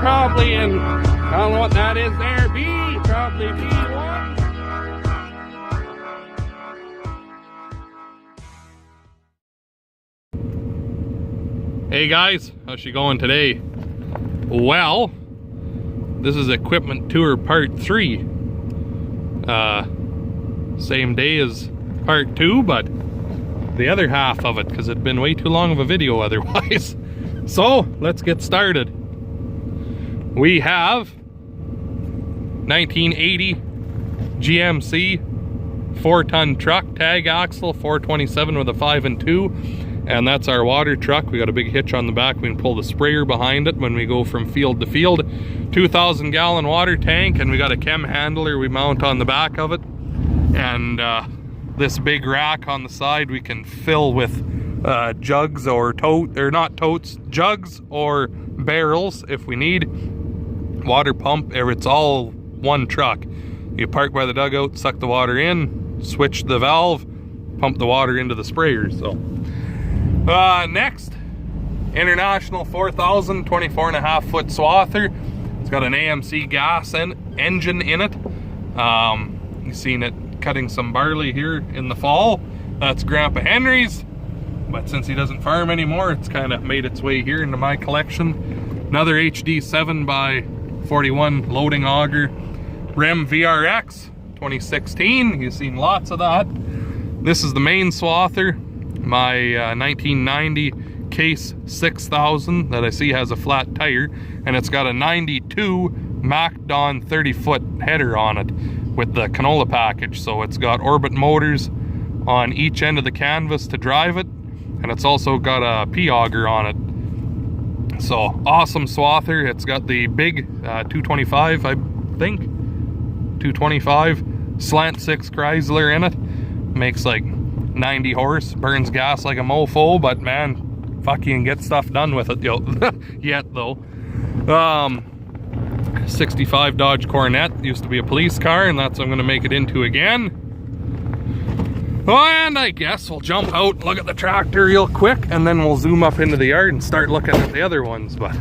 probably in, I don't know what that is there, B, probably B1. Hey guys, how's she going today? Well, this is equipment tour part 3. Same day as part 2, but the other half of it, because it'd been way too long of a video otherwise. So let's get started. We have 1980 GMC 4-ton truck, tag axle, 427 with a 5 and 2, and that's our water truck. We got a big hitch on the back. We can pull the sprayer behind it when we go from field to field. 2,000 gallon water tank, and we got a chem handler we mount on the back of it, and this big rack on the side we can fill with jugs or jugs or barrels if we need. Water pump, it's all one truck. You park by the dugout, suck the water in, switch the valve, pump the water into the sprayer. So next, International 4000 24.5 foot swather. It's got an AMC gas engine in it. You've seen it cutting some barley here in the fall. That's Grandpa Henry's, but since he doesn't farm anymore, it's kind of made its way here into my collection. Another HD 7x41 loading auger, Rem VRX 2016. You've seen lots of that. This is the main swather, my 1990 Case 6000 that I see has a flat tire, and it's got a 92 Macdon 30-foot header on it with the canola package. So it's got orbit motors on each end of the canvas to drive it, and it's also got a P-auger on it. So awesome swather. It's got the big 225, I think, 225 slant 6 Chrysler in it. Makes like 90 horse, burns gas like a mofo, but man, fuck, you can get stuff done with it yet though. 65 Dodge Coronet, used to be a police car, and that's what I'm going to make it into again. And I guess we'll jump out, look at the tractor real quick, and then we'll zoom up into the yard and start looking at the other ones. But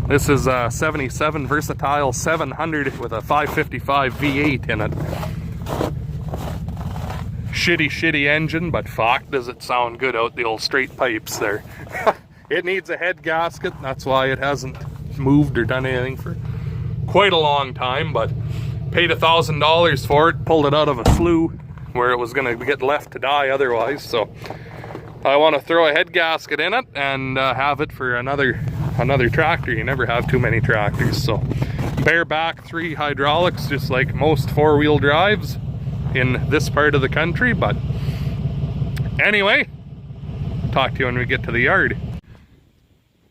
this is a 77 Versatile 700 with a 555 V8 in it. Shitty engine, but fuck, does it sound good out the old straight pipes there. It needs a head gasket, that's why it hasn't moved or done anything for quite a long time, but paid $1,000 for it, pulled it out of a slough where it was going to get left to die otherwise. So I want to throw a head gasket in it and have it for another tractor. You never have too many tractors. So bareback 3 hydraulics, just like most 4-wheel drives in this part of the country. But anyway, talk to you when we get to the yard.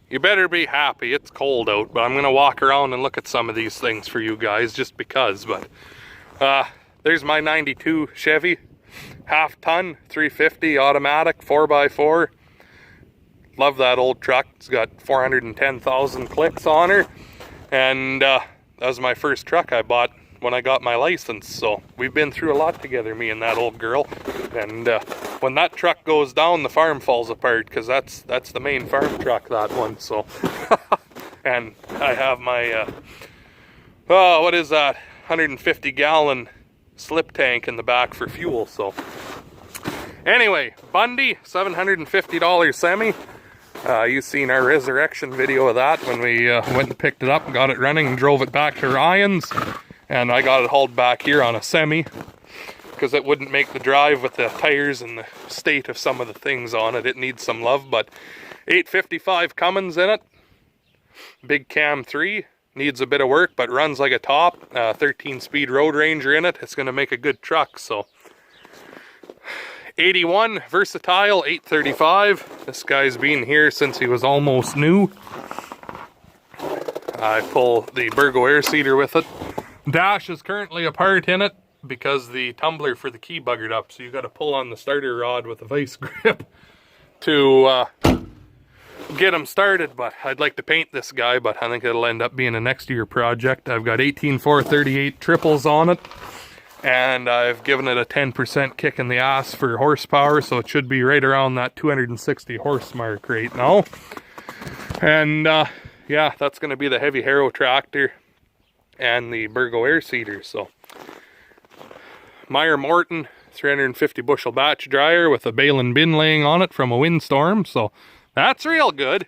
You better be happy, it's cold out, but I'm gonna walk around and look at some of these things for you guys just because. But there's my 92 Chevy, half-ton, 350 automatic, 4x4. Love that old truck. It's got 410,000 clicks on her, and that was my first truck I bought when I got my license. So we've been through a lot together, me and that old girl. And when that truck goes down, the farm falls apart, because that's the main farm truck, that one. So and I have my what is that, 150 gallon slip tank in the back for fuel. So anyway, Bundy, $750 semi. You've seen our resurrection video of that when we went and picked it up and got it running and drove it back to Ryan's. And I got it hauled back here on a semi because it wouldn't make the drive with the tires and the state of some of the things on it. It needs some love, but 855 Cummins in it. Big cam 3. Needs a bit of work, but runs like a top. 13-speed Road Ranger in it. It's going to make a good truck. So 81 Versatile 835. This guy's been here since he was almost new. I pull the Burgo air seeder with it. Dash is currently apart in it because the tumbler for the key buggered up, so you got to pull on the starter rod with a vice grip to get him started. But I'd like to paint this guy, but I think it'll end up being a next year project. I've got 18,438 triples on it, and I've given it a 10% kick in the ass for horsepower, so it should be right around that 260 horse mark right now. And yeah, that's going to be the heavy harrow tractor and the Burgo air seeder. So Meyer Morton 350 bushel batch dryer with a bale and bin laying on it from a windstorm. So that's real good.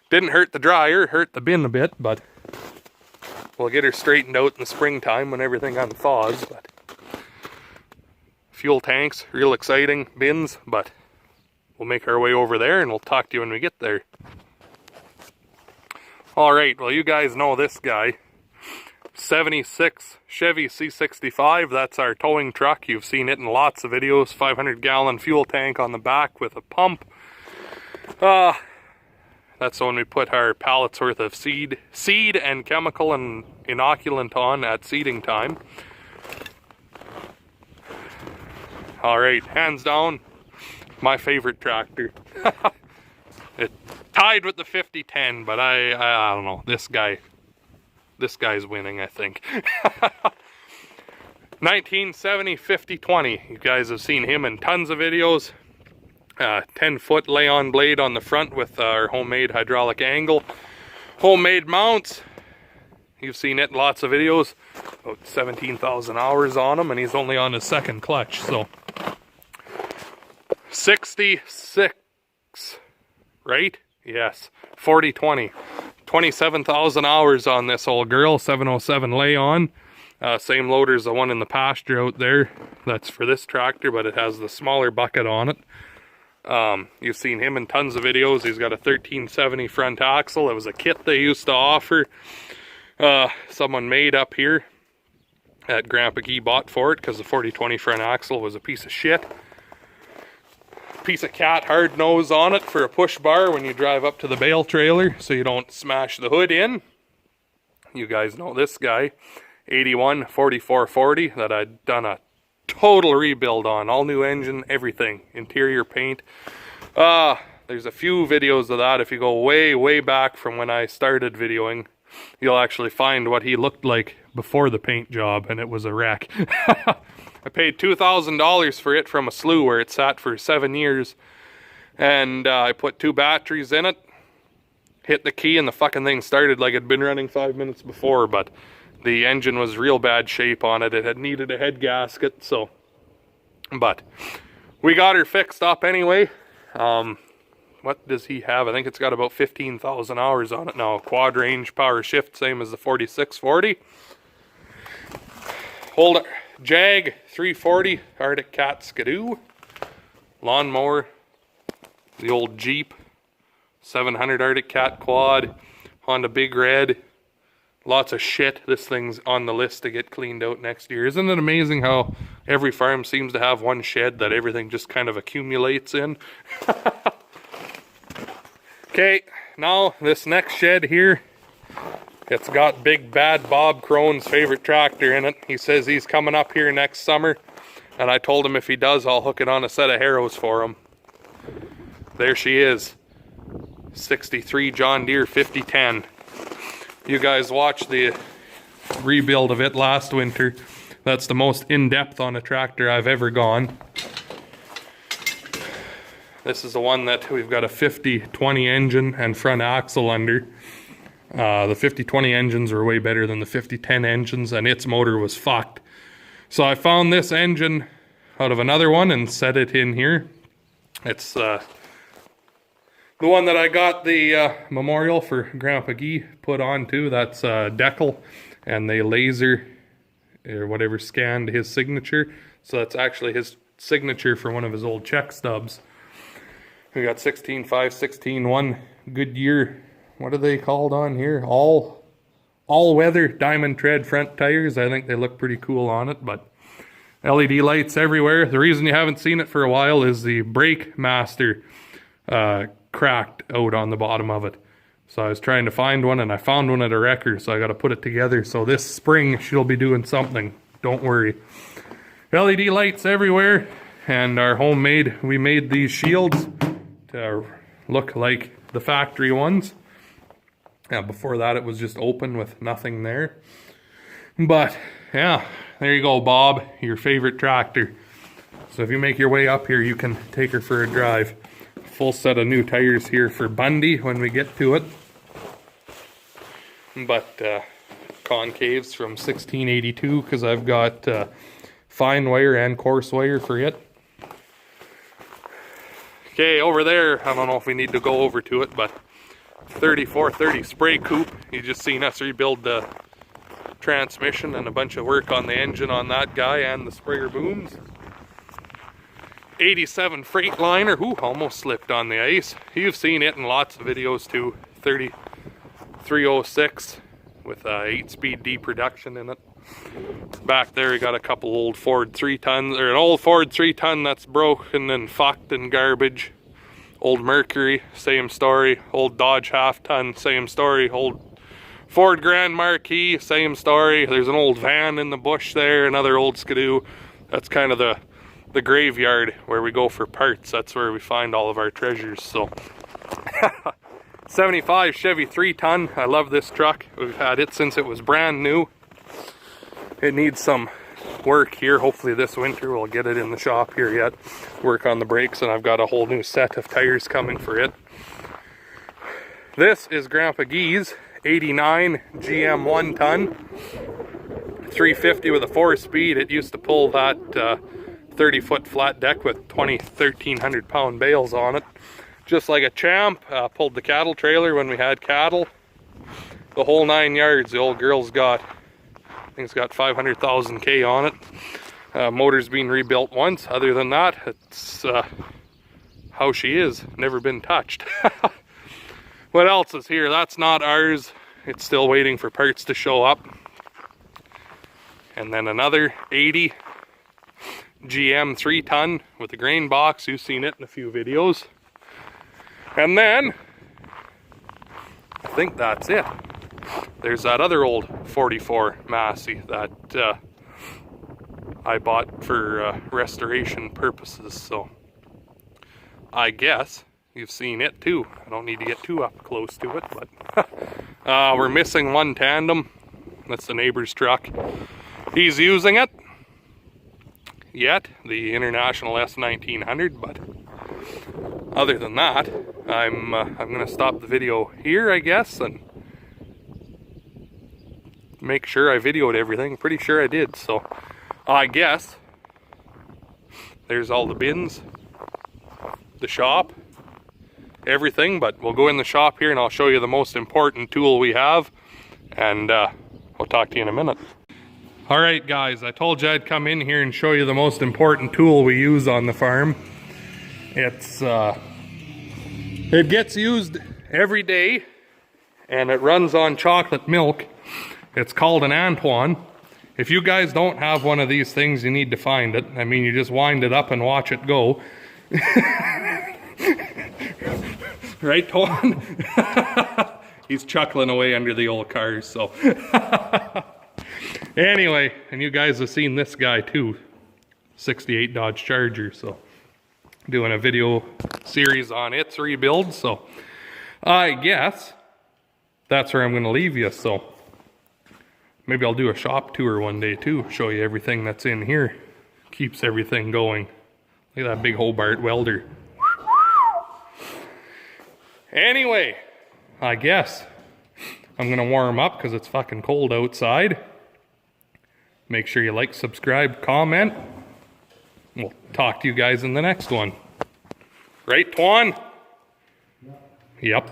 Didn't hurt the dryer, hurt the bin a bit, but we'll get her straightened out in the springtime when everything unthaws. But fuel tanks, real exciting. Bins, but we'll make our way over there and we'll talk to you when we get there. Alright, well, you guys know this guy. 76 Chevy C65, that's our towing truck. You've seen it in lots of videos. 500-gallon fuel tank on the back with a pump. That's when we put our pallets worth of seed and chemical and inoculant on at seeding time. Alright, hands down, my favorite tractor. It tied with the 5010, but I don't know, this guy's winning, I think. 1970 5020, you guys have seen him in tons of videos. 10-foot lay-on blade on the front with our homemade hydraulic angle. Homemade mounts, you've seen it in lots of videos. About 17,000 hours on him, and he's only on his second clutch, so 66, right? Yes, 4020. 27,000 hours on this old girl, 707 lay-on. Same loader as the one in the pasture out there. That's for this tractor, but it has the smaller bucket on it. You've seen him in tons of videos. He's got a 1370 front axle. It was a kit they used to offer. Someone made up here that Grandpa Guy bought for it because the 4020 front axle was a piece of shit. Piece of cat hard nose on it for a push bar when you drive up to the bale trailer so you don't smash the hood in. You guys know this guy. 81 4440 that I'd done a total rebuild on. All new engine, everything. Interior paint. There's a few videos of that. If you go way back from when I started videoing, you'll actually find what he looked like before the paint job, and it was a wreck. I paid $2,000 for it from a slough where it sat for 7 years, and I put 2 batteries in it, hit the key, and the fucking thing started like it'd been running 5 minutes before, but the engine was real bad shape on it. It had needed a head gasket, so, but we got her fixed up anyway. What does he have? I think it's got about 15,000 hours on it now. Quad range power shift, same as the 4640. Jag 340 Arctic Cat Skidoo. Lawnmower. The old Jeep. 700 Arctic Cat quad. Honda Big Red. Lots of shit. This thing's on the list to get cleaned out next year. Isn't it amazing how every farm seems to have one shed that everything just kind of accumulates in? Okay, now this next shed here, it's got Big Bad Bob Crone's favorite tractor in it. He says he's coming up here next summer, and I told him if he does, I'll hook it on a set of harrows for him. There she is. 63 John Deere 5010. You guys watched the rebuild of it last winter. That's the most in-depth on a tractor I've ever gone. This is the one that we've got a 5020 engine and front axle under. The 5020 engines were way better than the 5010 engines, and its motor was fucked. So I found this engine out of another one and set it in here. It's the one that I got the memorial for Grandpa Guy put on too. That's decal, and they laser or whatever scanned his signature. So that's actually his signature for one of his old check stubs. We got 16.5, 16.1 Goodyear, what are they called on here? All-weather diamond tread front tires. I think they look pretty cool on it, but LED lights everywhere. The reason you haven't seen it for a while is the brake master cracked out on the bottom of it. So I was trying to find one, and I found one at a wrecker, so I got to put it together. So this spring she'll be doing something. Don't worry. LED lights everywhere, and our homemade, we made these shields to look like the factory ones. Before that it was just open with nothing there. But yeah, there you go, Bob, your favorite tractor. So if you make your way up here, you can take her for a drive. Full set of new tires here for Bundy when we get to it. but concaves from 1682 because I've got fine wire and coarse wire for it. Okay, over there, I don't know if we need to go over to it, but 3430 spray coupe. You just seen us rebuild the transmission and a bunch of work on the engine on that guy and the sprayer booms. 87 Freightliner, who almost slipped on the ice. You've seen it in lots of videos too. 3306 with 8-speed D production in it. Back there, you got a couple old Ford 3-tons, or an old Ford 3-ton that's broken and fucked and garbage. Old Mercury, same story. Old Dodge half-ton, same story. Old Ford Grand Marquis, same story. There's an old van in the bush there, another old Skidoo. That's kind of the graveyard where we go for parts. That's where we find all of our treasures. So 75 Chevy 3-ton. I love this truck. We've had it since it was brand new. It needs some work here. Hopefully this winter we'll get it in the shop here yet. Work on the brakes, and I've got a whole new set of tires coming for it. This is Grandpa Gee's 89 GM 1-ton. 350 with a 4-speed. It used to pull that 30-foot flat deck with 1,300 pound bales on it. Just like a champ. Pulled the cattle trailer when we had cattle. The whole 9 yards. The old girl's got, I think it's got 500,000 K on it. Motor's been rebuilt once. Other than that, it's how she is. Never been touched. What else is here? That's not ours. It's still waiting for parts to show up. And then another 80 GM 3-ton with a grain box. You've seen it in a few videos. And then, I think that's it. There's that other old 44 Massey that I bought for restoration purposes. So I guess you've seen it too. I don't need to get too up close to it, but we're missing one tandem. That's the neighbor's truck. He's using it yet, the International S1900, but other than that, I'm gonna stop the video here, I guess, and make sure I videoed everything. Pretty sure I did. So I guess there's all the bins, the shop, everything. But we'll go in the shop here and I'll show you the most important tool we have, and I'll talk to you in a minute. All right, guys, I told you I'd come in here and show you the most important tool we use on the farm. It gets used every day, and it runs on chocolate milk. It's called an Antoine. If you guys don't have one of these things, you need to find it. I mean, you just wind it up and watch it go. Right, Twan? He's chuckling away under the old cars, so. Anyway, and you guys have seen this guy too. 68 Dodge Charger, so. Doing a video series on its rebuild, so. I guess that's where I'm going to leave you, so. Maybe I'll do a shop tour one day too, show you everything that's in here. Keeps everything going. Look at that big Hobart welder. Anyway, I guess I'm gonna warm up because it's fucking cold outside. Make sure you like, subscribe, comment. We'll talk to you guys in the next one. Right, Twan? Yep.